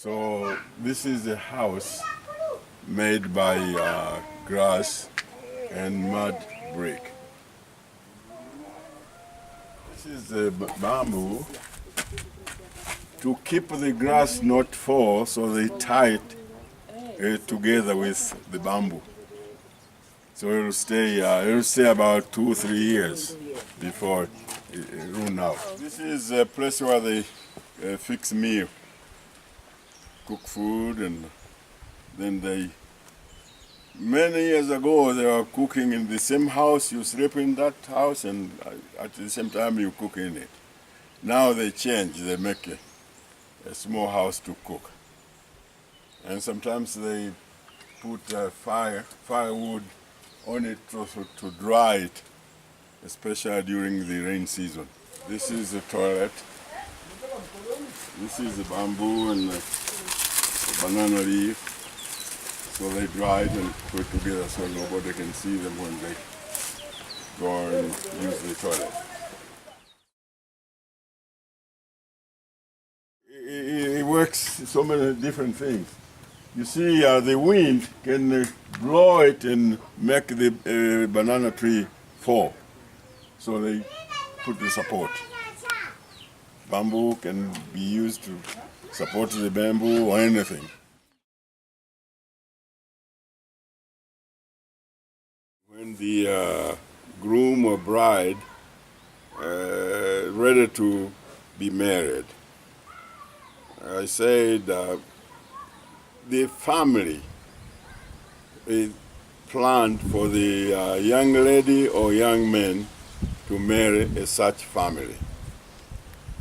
So this is a house made by grass and mud brick. This is the bamboo. To keep the grass not fall, so they tie it together with the bamboo. So it will stay about 2-3 years before it run out. This is a place where they fix meal, cook food, and then many years ago they were cooking in the same house. You sleep in that house, and at the same time you cook in it. Now they change. They make a small house to cook, and sometimes they put firewood on it to dry it, especially during the rain season. This is the toilet. This is the bamboo and the banana leaf. So they dry it and put it together so nobody can see them when they go and use the toilet. It works so many different things. You see, the wind can blow it and make the banana tree fall. So they put the support. Bamboo can be used to support the bamboo or anything. When the groom or bride ready to be married, I said the family planned for the young lady or young man to marry such family.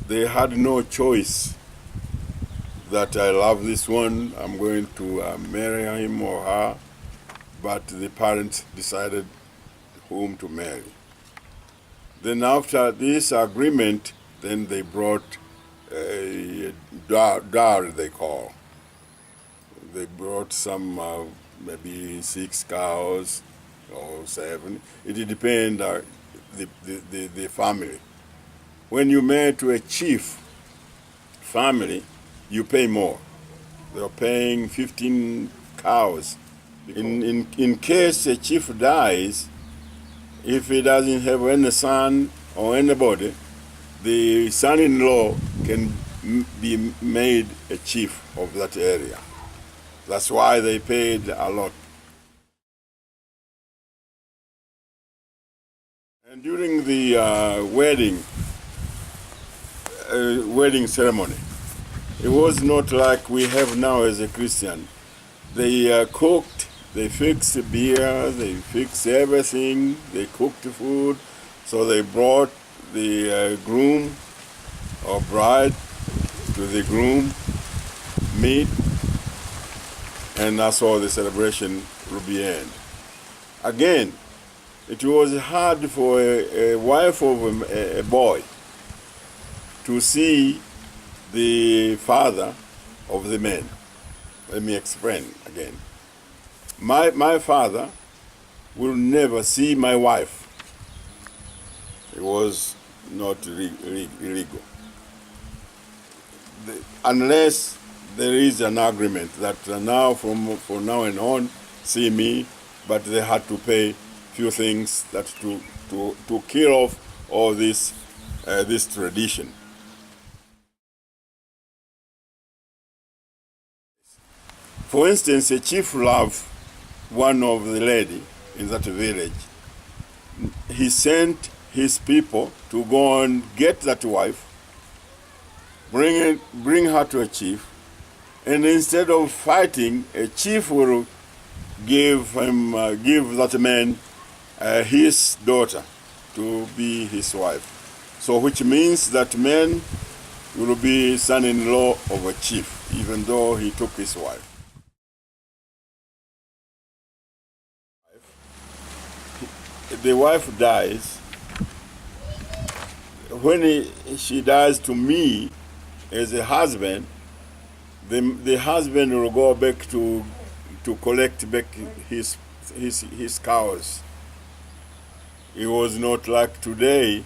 They had no choice that I love this one, I'm going to marry him or her, but the parents decided whom to marry. Then after this agreement, then they brought a dowry, they call. They brought some, maybe 6 cows or 7. It depends on the family. When you marry to a chief family, you pay more. They're paying 15 cows. In case a chief dies, if he doesn't have any son or anybody, the son-in-law can be made a chief of that area. That's why they paid a lot. And during the wedding ceremony, it was not like we have now as a Christian. They cooked, they fixed the beer, they fixed everything, they cooked the food. So they brought the groom or bride to the groom, meat, and that's how the celebration will be end. Again, it was hard for a wife of a boy to see the father of the man. Let me explain again. My father will never see my wife. It was not illegal. Unless there is an agreement that now, from now and on, see me, but they had to pay few things that to kill off all this tradition. For instance, a chief loved one of the lady in that village. He sent his people to go and get that wife, bring her to a chief, and instead of fighting, a chief will give that man his daughter to be his wife. So which means that man will be son-in-law of a chief, even though he took his wife. The wife dies. When she dies to me as a husband, the husband will go back to collect back his cows. It was not like today.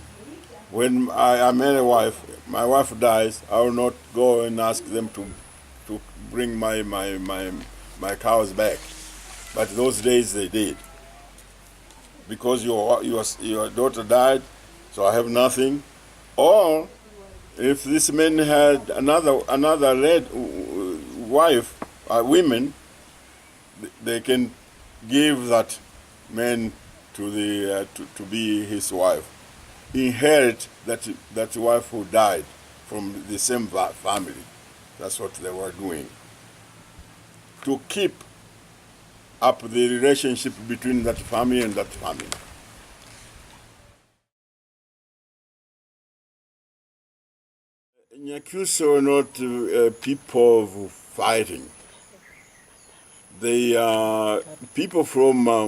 When I marry a wife, my wife dies, I will not go and ask them to to bring my cows back. But those days they did. Because your daughter died, so I have nothing. Or if this man had another wife, women, they can give that man to the to be his wife, inherit that wife who died from the same family. That's what they were doing, to keep up the relationship between that family and that family. Nyakyusa were not people of fighting. They people from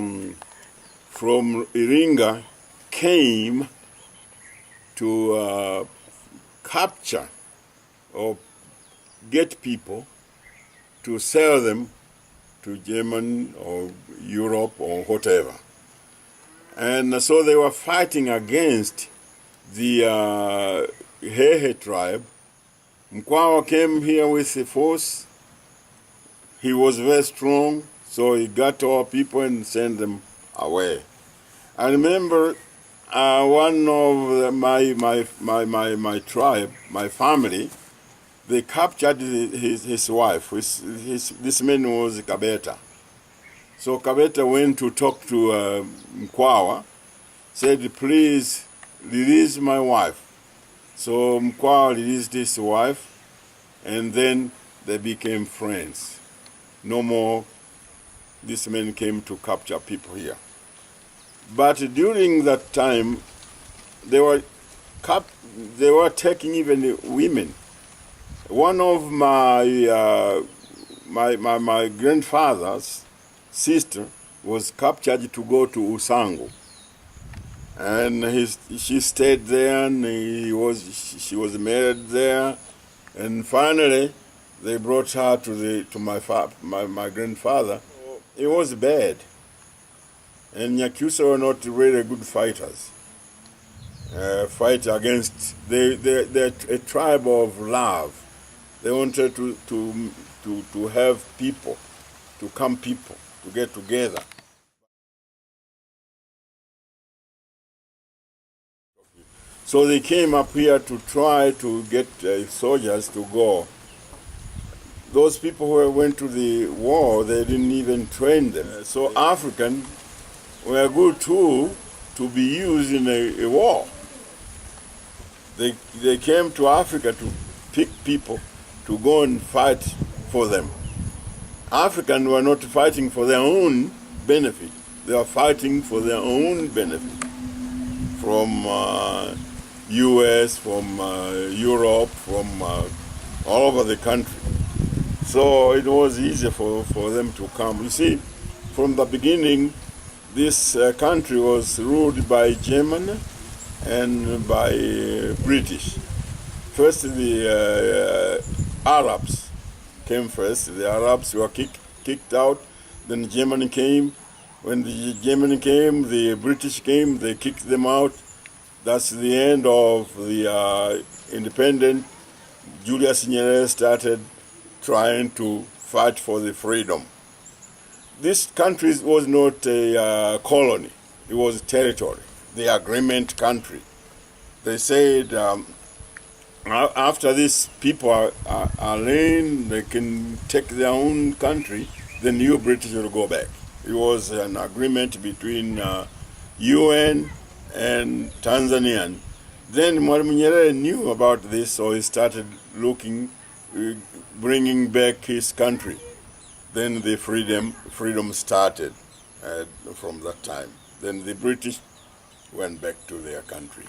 Iringa came to capture or get people to sell them to Germany or Europe or whatever. And so they were fighting against the Hehe tribe. Mkwawa came here with a force. He was very strong, so he got our people and sent them away. I remember one of my tribe, my family, they captured his wife. This man was Kabeta. So Kabeta went to talk to Mkwawa, said, please release my wife. So Mkwawa released his wife, and then they became friends. No more this man came to capture people here. But during that time, they were taking even women. One of my grandfather's sister was captured to go to Usango, and she stayed there, and she was married there, and finally they brought her to my grandfather. It was bad, and Nyakyusa were not really good fighters. Fight against they're a tribe of love. They wanted to have people, to get together. So they came up here to try to get soldiers to go. Those people who went to the war, they didn't even train them. So African were a good tool to be used in a war. They came to Africa to pick people to go and fight for them. Africans were not fighting for their own benefit. They were fighting for their own benefit. From US, from Europe, from all over the country. So it was easy for them to come. You see, from the beginning, this country was ruled by Germany and by British. First, the Arabs came first. The Arabs were kicked out. Then Germany came. When the Germany came, the British came. They kicked them out. That's the end of the independent. Julius Nyerere started trying to fight for the freedom. This country was not a colony. It was a territory, the agreement country. They said after these people are learned, they can take their own country, the new British will go back. It was an agreement between UN and Tanzanian. Then Mwalimu Nyerere knew about this, so he started looking, bringing back his country. Then the freedom started from that time. Then the British went back to their country.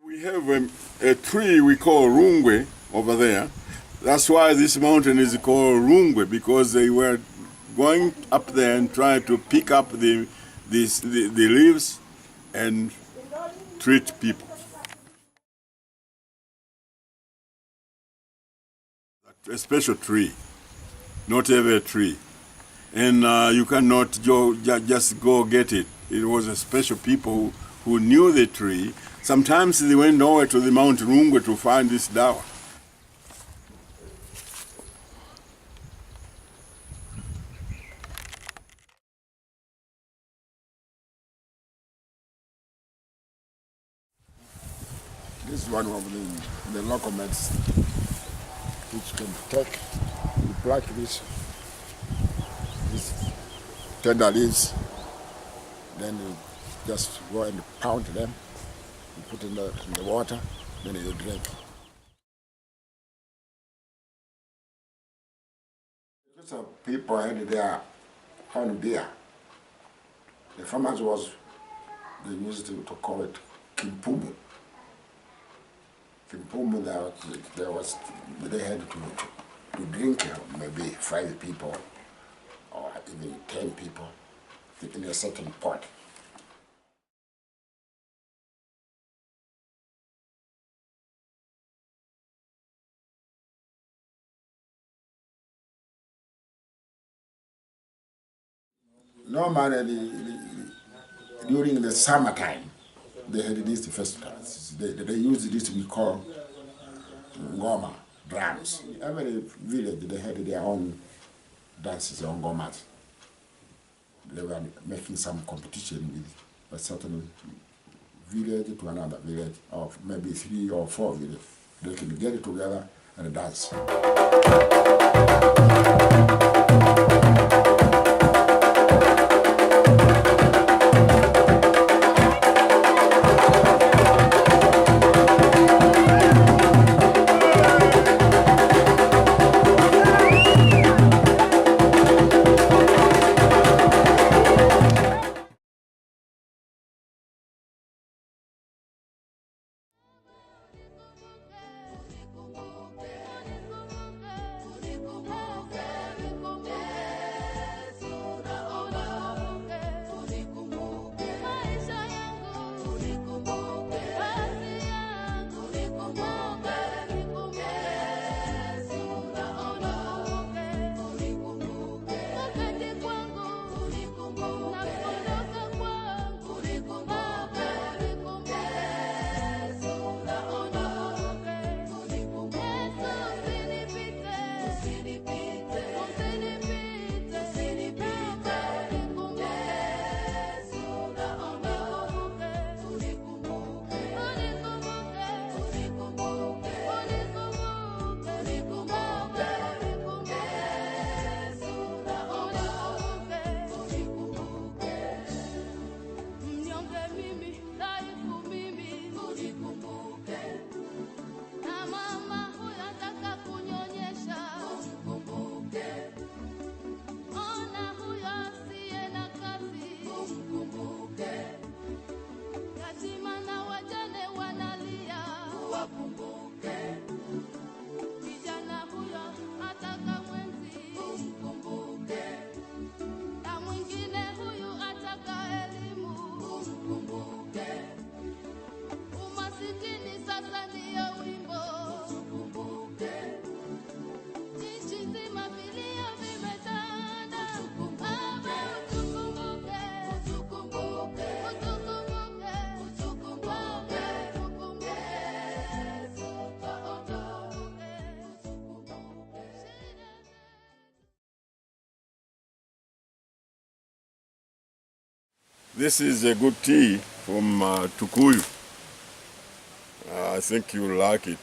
We have a tree we call Rungwe over there. That's why this mountain is called Rungwe, because they were going up there and trying to pick up the leaves and treat people. A special tree, not every tree. and you cannot just go get it. It was a special people who knew the tree. Sometimes they went over to the Mount Rungwe to find this dawa. This is one of the local medicine which can take, you pluck these tender leaves, then you just go and pound them, you put in the water, then you drink. So people had their own beer. The farmers they used to call it kimpumu. Kimpumu, they had to drink maybe 5 people or even 10 people in a certain pot. Normally, during the summertime, they had these festivals. They used this we call ngoma, drums. Every village, they had their own dances on ngomas. They were making some competition with a certain village to another village, or maybe 3 or 4 villages. They can get it together and dance. This is a good tea from Tukuyu. I think you'll like it.